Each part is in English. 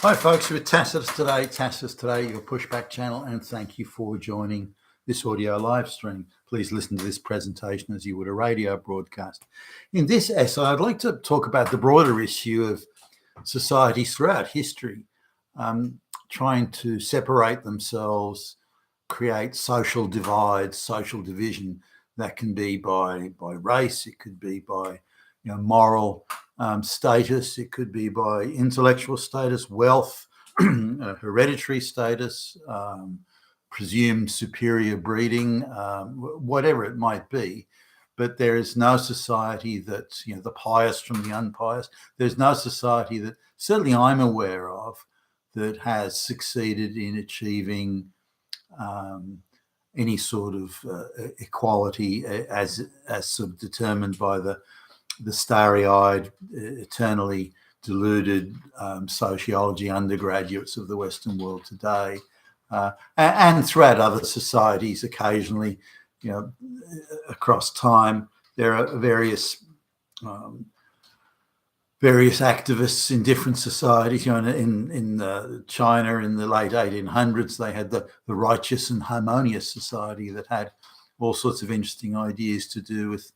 Hi folks, with Tacitus today, your pushback channel, and thank you for joining this audio live stream. Please listen to this presentation as you would a radio broadcast. In this essay, I'd like to talk about the broader issue of societies throughout history trying to separate themselves, create social divides, social division. That can be by race, it could be by moral status, it could be by intellectual status, wealth, hereditary status, presumed superior breeding, whatever it might be. But there is no society that, the pious from the unpious, there's no society that certainly I'm aware of that has succeeded in achieving any sort of equality as sort of determined by the starry-eyed, eternally deluded sociology undergraduates of the Western world today, and throughout other societies. Occasionally, across time, there are various activists in different societies. In China in the late 1800s, they had the righteous and harmonious society that had all sorts of interesting ideas to do with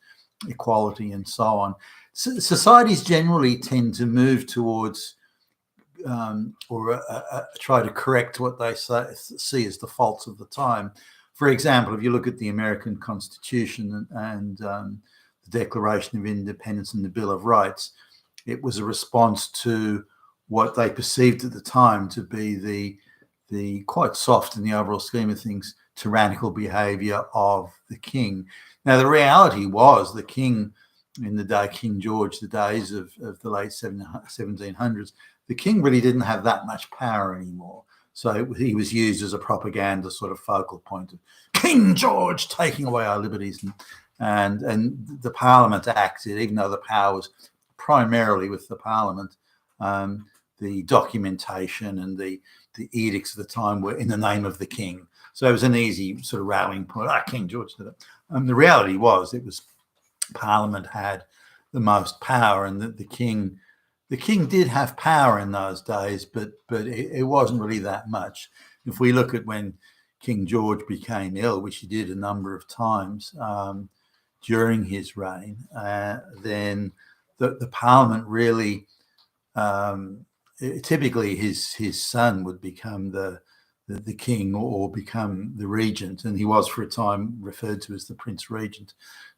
equality and so on. Societies generally tend to move towards try to correct what they see as the faults of the time. For example, if you look at the American Constitution and the Declaration of Independence and the Bill of Rights, it was a response to what they perceived at the time to be the quite soft, in the overall scheme of things, tyrannical behavior of the king. Now, the reality was the king in the day, King George, the days of the late 1700s, the king really didn't have that much power anymore. So he was used as a propaganda sort of focal point of King George taking away our liberties. And the Parliament acted, even though the power was primarily with the Parliament, the documentation and the edicts of the time were in the name of the king. So it was an easy sort of rallying point. King George did it. The reality was it was Parliament had the most power, and the king did have power in those days, but it wasn't really that much. If we look at when King George became ill, which he did a number of times during his reign, then the Parliament really, typically his son would become the king or become the regent, and he was for a time referred to as the Prince Regent.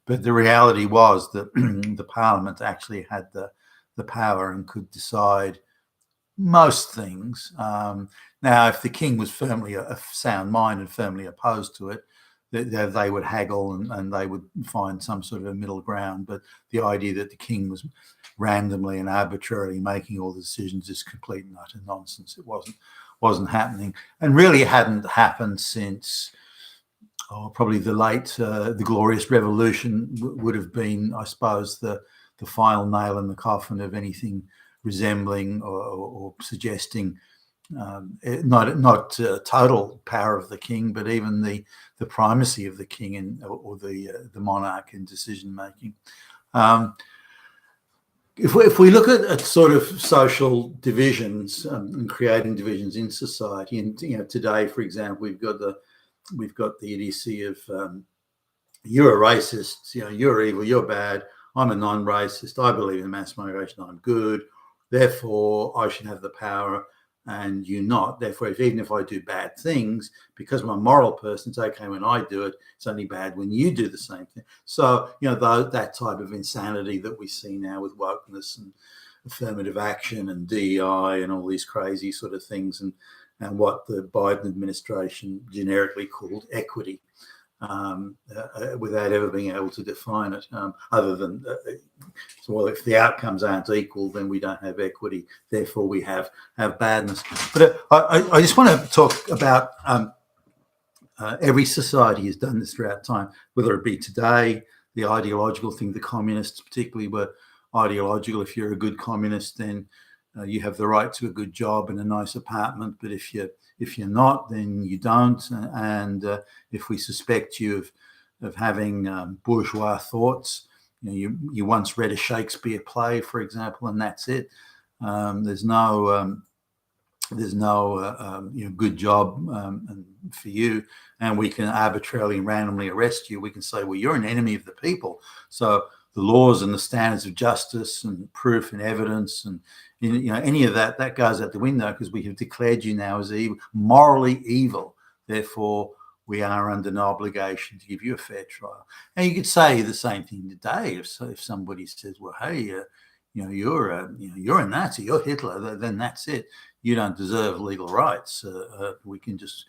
But the reality was that the Parliament actually had the power and could decide most things. Now, if the king was firmly of sound mind and firmly opposed to it, they would haggle and they would find some sort of a middle ground. But the idea that the king was randomly and arbitrarily making all the decisions is complete and utter nonsense. It wasn't happening, and really hadn't happened since probably the Glorious Revolution would have been, I suppose, the final nail in the coffin of anything resembling or suggesting not total power of the king, but even the primacy of the king or the monarch in decision making. If we look at sort of social divisions and creating divisions in society, and today, for example, we've got the idiocy of you're a racist, you're evil, you're bad. I'm a non-racist. I believe in mass migration. I'm good. Therefore, I should have the power, and you not. Therefore, even if I do bad things, because I'm a moral person, it's okay when I do it. It's only bad when you do the same thing. So, that type of insanity that we see now with wokeness and affirmative action and DEI and all these crazy sort of things, and what the Biden administration generically called equity, without ever being able to define it, other than, well, if the outcomes aren't equal, then we don't have equity, therefore we have badness. But I just want to talk about every society has done this throughout time, whether it be today, the ideological thing. The communists particularly were ideological. If you're a good communist, then you have the right to a good job and a nice apartment, but if you're not, then you don't. And if we suspect you of having bourgeois thoughts, you once read a Shakespeare play, for example, and that's it. There's no there's no good job for you, and we can arbitrarily and randomly arrest you. We can say, well, you're an enemy of the people, so the laws and the standards of justice and proof and evidence and any of that goes out the window, because we have declared you now as evil, morally evil. Therefore, we are under no obligation to give you a fair trial. And you could say the same thing today if somebody says, well, hey, you're a Nazi, you're Hitler, then that's it. You don't deserve legal rights. We can just,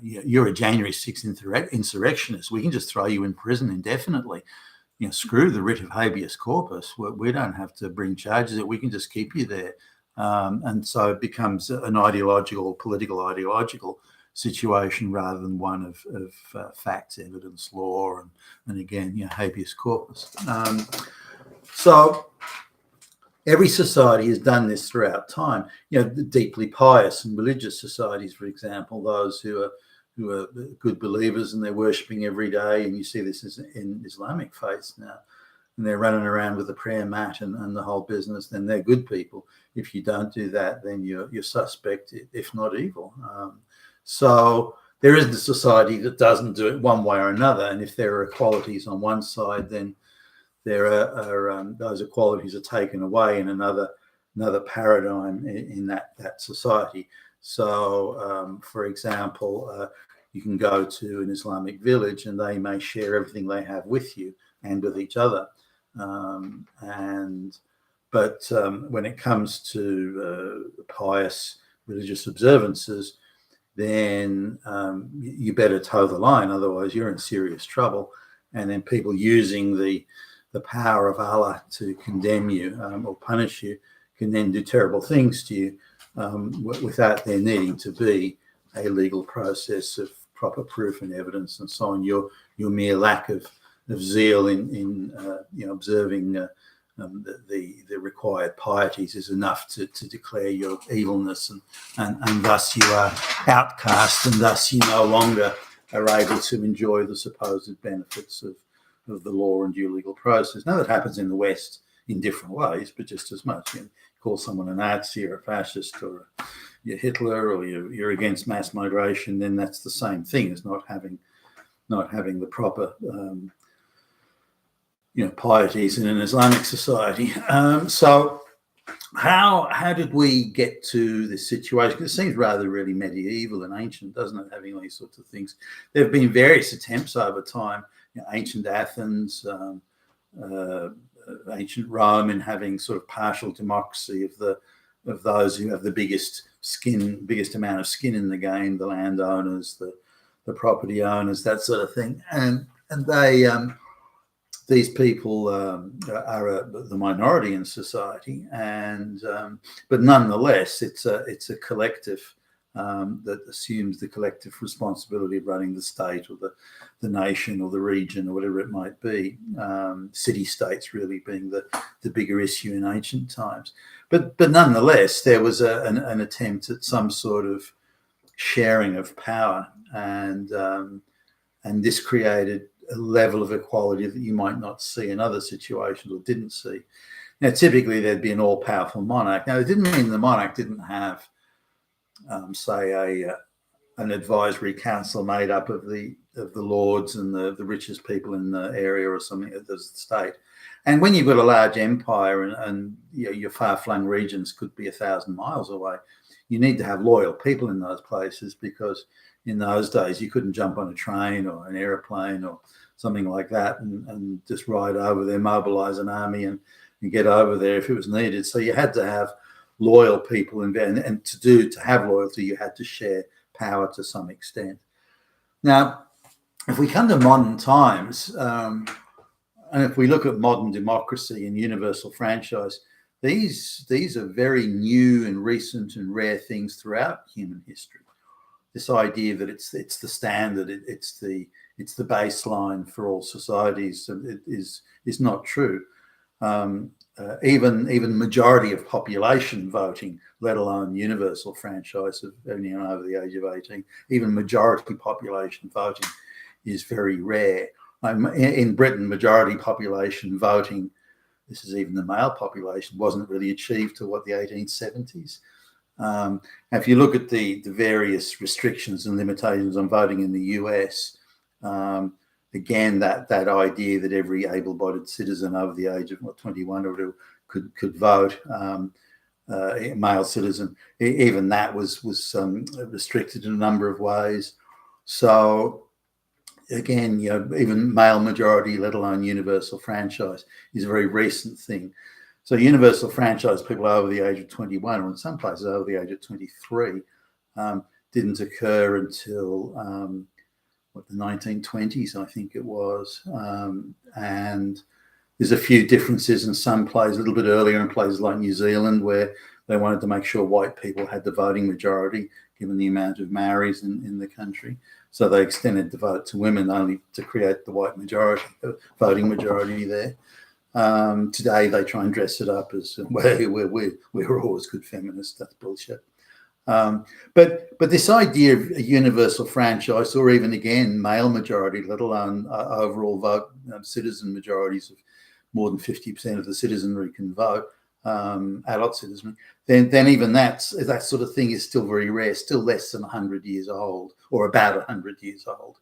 you're a January 6th insurrectionist. We can just throw you in prison indefinitely. Screw the writ of habeas corpus. We don't have to bring charges. We can just keep you there. And so it becomes an political ideological situation rather than one of facts, evidence, law, and again, habeas corpus. So every society has done this throughout time. The deeply pious and religious societies, for example, those who are good believers and they're worshipping every day, and you see this in Islamic faiths now, and they're running around with a prayer mat and the whole business, then they're good people. If you don't do that, then you're suspect, if not evil. So there isn't a society that doesn't do it one way or another, and if there are equalities on one side, then there are those equalities are taken away in another paradigm in that society. So, for example, you can go to an Islamic village and they may share everything they have with you and with each other. But when it comes to pious religious observances, then you better toe the line, otherwise you're in serious trouble. And then people using the power of Allah to condemn you or punish you can then do terrible things to you without there needing to be a legal process of proper proof and evidence and so on. Your mere lack of zeal in observing the required pieties is enough to declare your evilness, and thus you are outcast, and thus you no longer are able to enjoy the supposed benefits of the law and due legal process. Now, that happens in the West in different ways, but just as much. You call someone a Nazi or a fascist or you're Hitler or you're against mass migration, then that's the same thing as not having the proper pieties in an Islamic society. So how did we get to this situation? It seems rather really medieval and ancient, doesn't it, having all these sorts of things? There have been various attempts over time, ancient Athens, ancient Rome, in having sort of partial democracy of those who have the biggest amount of skin in the game, the landowners, the property owners, that sort of thing, and they these people are the minority in society, and but nonetheless, it's a collective that assumes the collective responsibility of running the state or the nation or the region or whatever it might be. City-states really being the bigger issue in ancient times, but nonetheless, there was an attempt at some sort of sharing of power, and this created a level of equality that you might not see in other situations or didn't see. Now, typically there'd be an all-powerful monarch. Now, it didn't mean the monarch didn't have, say, an advisory council made up of the lords and the richest people in the area or something of the state. And when you've got a large empire and your far-flung regions could be 1,000 miles away, you need to have loyal people in those places, because in those days you couldn't jump on a train or an airplane or something like that and just ride over there, mobilize an army and get over there if it was needed. So you had to have loyal people and to have loyalty, you had to share power to some extent. Now, if we come to modern times, and if we look at modern democracy and universal franchise, these are very new and recent and rare things throughout human history. This idea that it's the standard, it's the baseline for all societies is not true. Even majority of population voting, let alone universal franchise of anyone over the age of 18, even majority population voting is very rare. In Britain, majority population voting, this is even the male population, wasn't really achieved till the 1870s. If you look at the various restrictions and limitations on voting in the US, again, that idea that every able-bodied citizen over the age of 21 or whatever could vote, male citizen, even that was restricted in a number of ways. So again, even male majority, let alone universal franchise, is a very recent thing. So universal franchise, people over the age of 21, or in some places over the age of 23, didn't occur until the 1920s, I think it was. And there's a few differences in some places, a little bit earlier in places like New Zealand, where they wanted to make sure white people had the voting majority, given the amount of Maoris in the country. So they extended the vote to women only to create the white majority, voting majority there. Today they try and dress it up as we're always good feminists. That's bullshit. But this idea of a universal franchise, or even again male majority, let alone overall vote, citizen majorities of more than 50% of the citizenry can vote, adult citizenry, then even that sort of thing is still very rare, still less than 100 years old, or about 100 years old.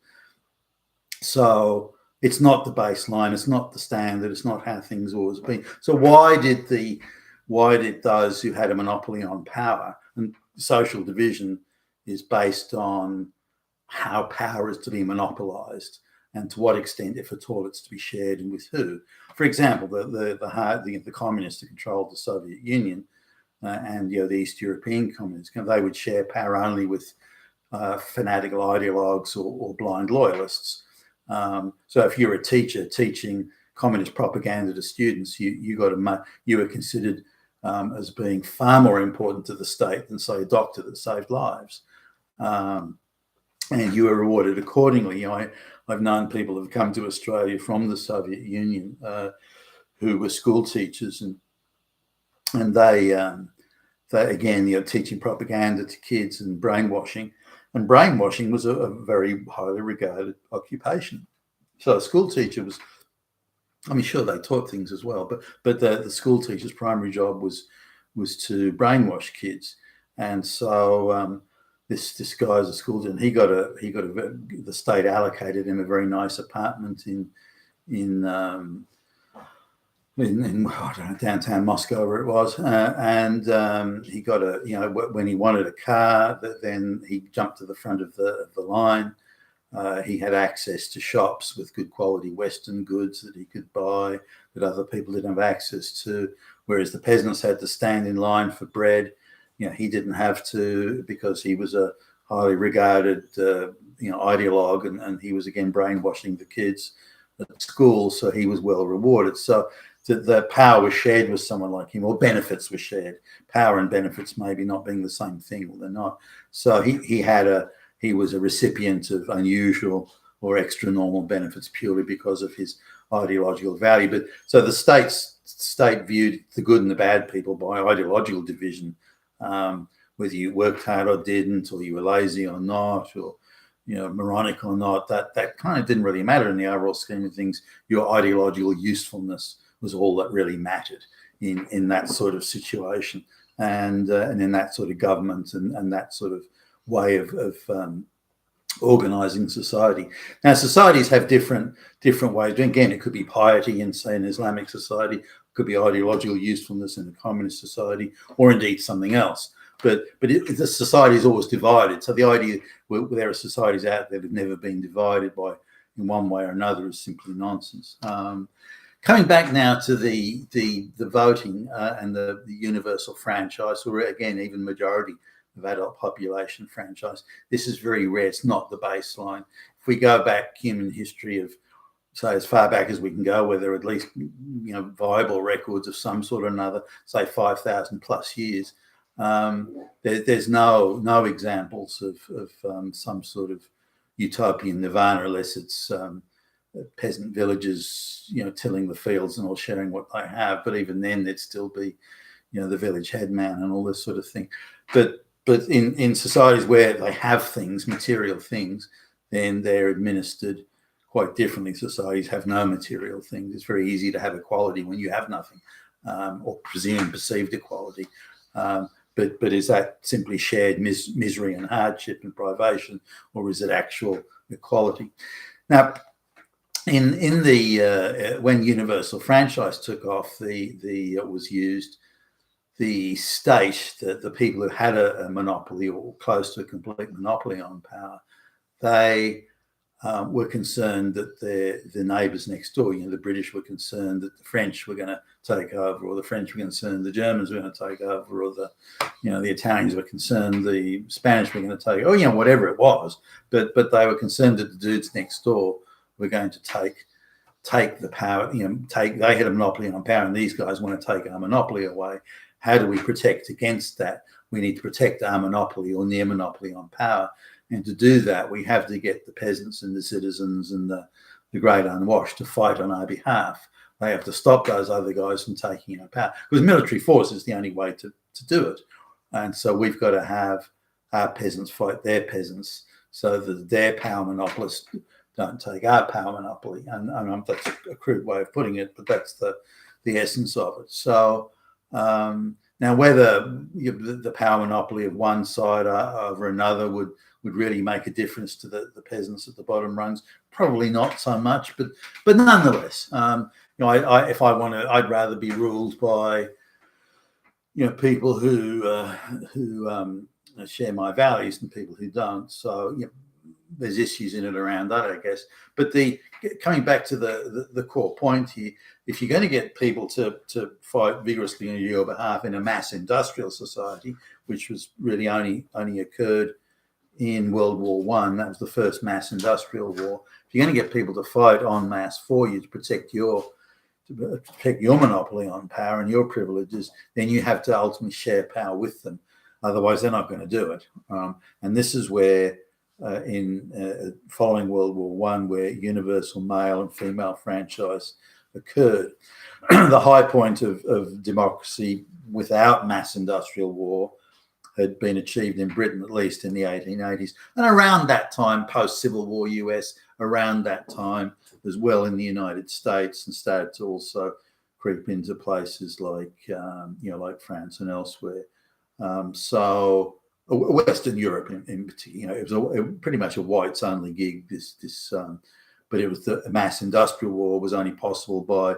So it's not the baseline, it's not the standard, it's not how things always been. So why did those who had a monopoly on power, and social division is based on how power is to be monopolized and to what extent, if at all, it's to be shared and with who. For example, the communists that controlled the Soviet Union and the East European communists, they would share power only with fanatical ideologues or blind loyalists. So if you're a teacher teaching communist propaganda to students, you were considered as being far more important to the state than, say, a doctor that saved lives. And you were rewarded accordingly. I've known people who have come to Australia from the Soviet Union who were school teachers, and they again, teaching propaganda to kids and brainwashing. And brainwashing was a very highly regarded occupation. So a school teacher was, sure, they taught things as well, but the school teacher's primary job was to brainwash kids. And so this guy's a school teacher, and the state allocated him a very nice apartment in I don't know, downtown Moscow where it was, and he got when he wanted a car, then he jumped to the front of the line. He had access to shops with good quality Western goods that he could buy that other people didn't have access to, whereas the peasants had to stand in line for bread. He didn't have to, because he was a highly regarded ideologue, and he was again brainwashing the kids at school, so he was well rewarded. So the power was shared with someone like him, or benefits were shared. Power and benefits maybe not being the same thing, well, they're not. So he was a recipient of unusual or extra normal benefits purely because of his ideological value. But so the state viewed the good and the bad people by ideological division, whether you worked hard or didn't, or you were lazy or not, or moronic or not. That kind of didn't really matter in the overall scheme of things. Your ideological usefulness was all that really mattered in that sort of situation, and in that sort of government and that sort of way of organizing society. Now, societies have different ways. Again, it could be piety in, say, an Islamic society, it could be ideological usefulness in a communist society, or indeed something else. But the society is always divided. So the idea there are societies out there that have never been divided in one way or another is simply nonsense. Coming back now to the voting and the universal franchise, or again, even majority of adult population franchise, this is very rare. It's not the baseline. If we go back human history of, say, as far back as we can go, where there are at least viable records of some sort or another, say 5,000 plus years, there's no examples of some sort of utopian nirvana, unless it's peasant villages, tilling the fields and all sharing what they have. But even then, there'd still be, the village headman and all this sort of thing. But in societies where they have things, material things, then they're administered quite differently. Societies have no material things. It's very easy to have equality when you have nothing, or perceived equality. but is that simply shared misery and hardship and privation, or is it actual equality? Now, in the when universal franchise took off, was used, the state, the people who had a monopoly or close to a complete monopoly on power, they were concerned that the neighbours next door, the British were concerned that the French were going to take over, or the French were concerned the Germans were going to take over, or the Italians were concerned the Spanish were going to take, whatever it was. But they were concerned that the dudes next door were going to take the power. They had a monopoly on power, and these guys want to take our monopoly away. How do we protect against that? We need to protect our monopoly or near monopoly on power. And to do that, we have to get the peasants and the citizens and the great unwashed to fight on our behalf. They have to stop those other guys from taking our power, because military force is the only way to do it. And so we've got to have our peasants fight their peasants so that their power monopolists don't take our power monopoly. And that's a crude way of putting it, but that's the essence of it. So now, whether the power monopoly of one side over another would really make a difference to the peasants at the bottom rungs, probably not so much, but nonetheless, if I want to, I'd rather be ruled by people who share my values than people who don't. So there's issues in it around that, I guess. But coming back to the core point here, if you're going to get people to fight vigorously on your behalf in a mass industrial society, which was really only occurred in World War One, that was the first mass industrial war. If you're going to get people to fight en masse for you to protect your monopoly on power and your privileges, then you have to ultimately share power with them. Otherwise, they're not going to do it. And this is where, following World War One, where universal male and female franchise occurred, the high point of democracy without mass industrial war had been achieved in Britain, at least in the 1880s. And around that time, post-Civil War US, around that time as well in the United States, and started to also creep into places like, like France and elsewhere. So Western Europe in particular, it was pretty much a whites-only gig, but it was the mass industrial war was only possible by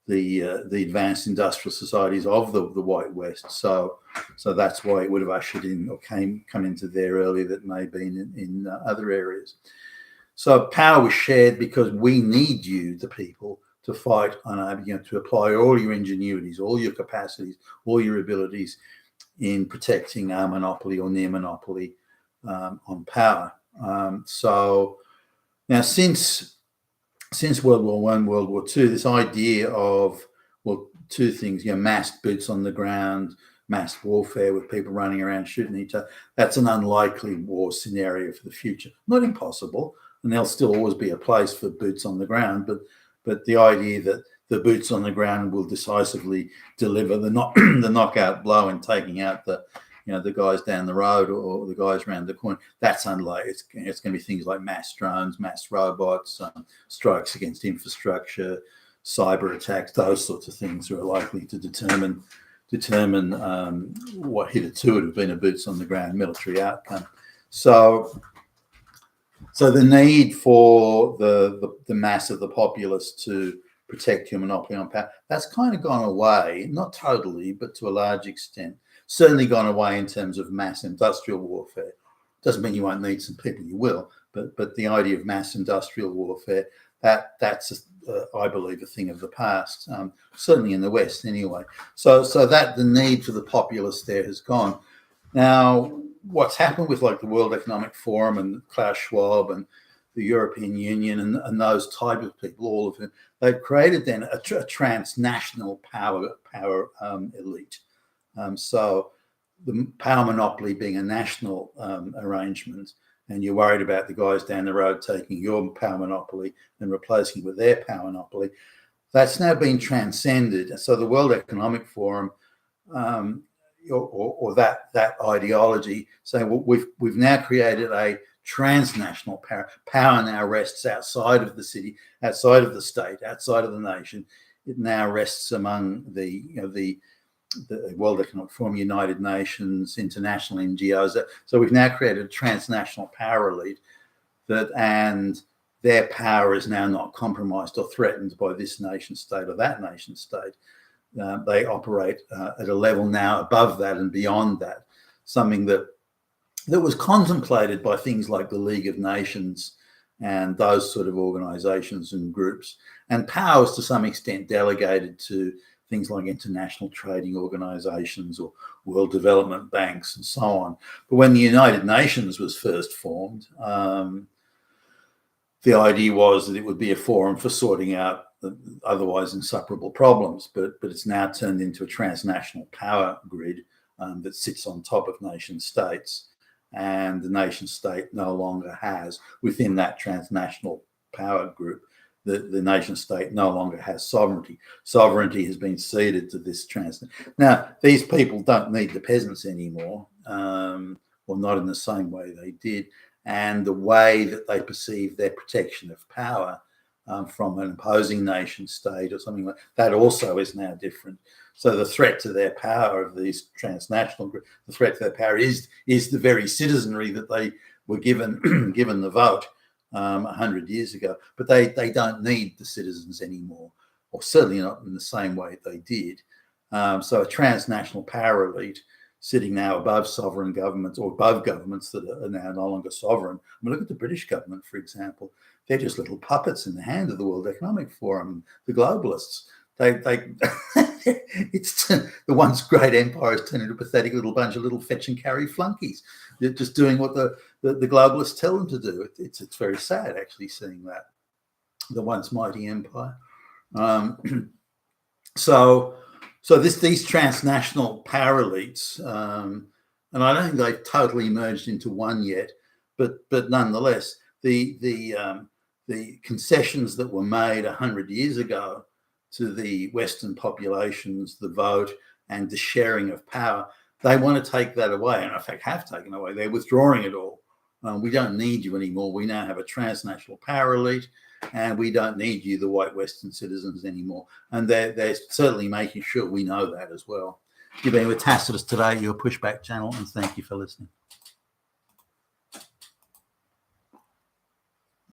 the advanced industrial societies of the white West. So that's why it would have ushered in or come into there earlier that may have been in other areas. So power was shared because we need you, the people, to fight on to apply all your ingenuities, all your capacities, all your abilities in protecting our monopoly or near monopoly on power. So now, since World War One, World War Two, this idea of, well, two things, massed boots on the ground, mass warfare with people running around shooting each other, that's an unlikely war scenario for the future. Not impossible, and there'll still always be a place for boots on the ground, but the idea that the boots on the ground will decisively deliver the knockout blow in taking out the guys down the road or the guys around the corner, that's unlikely. It's going to be things like mass drones, mass robots, strikes against infrastructure, cyber attacks. Those sorts of things are likely to determine what hitherto would have been a boots on the ground military outcome. So the need for the mass of the populace to protect your monopoly on power, that's kind of gone away, not totally, but to a large extent. Certainly gone away in terms of mass industrial warfare. Doesn't mean you won't need some people, you will, but the idea of mass industrial warfare, that's I believe a thing of the past, certainly in the West anyway. So that the need for the populace there has gone. Now, what's happened with like the World Economic Forum and Klaus Schwab and the European Union and those type of people, all of them, they've created then a transnational power elite. So the power monopoly being a national arrangement, and you're worried about the guys down the road taking your power monopoly and replacing it with their power monopoly, that's now been transcended. So the World Economic Forum or that ideology saying, well, we've now created a transnational power. Power now rests outside of the city, outside of the state, outside of the nation. It now rests among the the World Economic Forum, United Nations, international NGOs. So we've now created a transnational power elite and their power is now not compromised or threatened by this nation state or that nation state. They operate at a level now above that and beyond that, something that was contemplated by things like the League of Nations and those sort of organizations and groups. And power is to some extent delegated to things like international trading organizations or world development banks and so on. But when the United Nations was first formed, the idea was that it would be a forum for sorting out otherwise insuperable problems, but it's now turned into a transnational power grid that sits on top of nation states, and the nation state no longer has, within that transnational power group, the nation state no longer has sovereignty. Sovereignty has been ceded to this Now, these people don't need the peasants anymore, or not in the same way they did. And the way that they perceive their protection of power from an opposing nation state or something like that also is now different. So the threat to their power of these transnational groups, the threat to their power is the very citizenry that they were given given the vote 100 years ago. But they don't need the citizens anymore, or certainly not in the same way they did. So a transnational power elite sitting now above sovereign governments or above governments that are now no longer sovereign. I mean, look at the British government, for example. They're just little puppets in the hand of the World Economic Forum, the globalists. It's the once great empire has turned into a pathetic little bunch of little fetch and carry flunkies. They're just doing what the globalists tell them to do. It's very sad actually seeing that, the once mighty empire. So these transnational power elites, and I don't think they've totally merged into one yet, but nonetheless, the concessions that were made 100 years ago to the Western populations, the vote and the sharing of power, they want to take that away, and in fact have taken away. They're withdrawing it all. We don't need you anymore. We now have a transnational power elite, and we don't need you, the white Western citizens, anymore. And they're certainly making sure we know that as well. You've been with Tacitus today, your Pushback channel, and thank you for listening.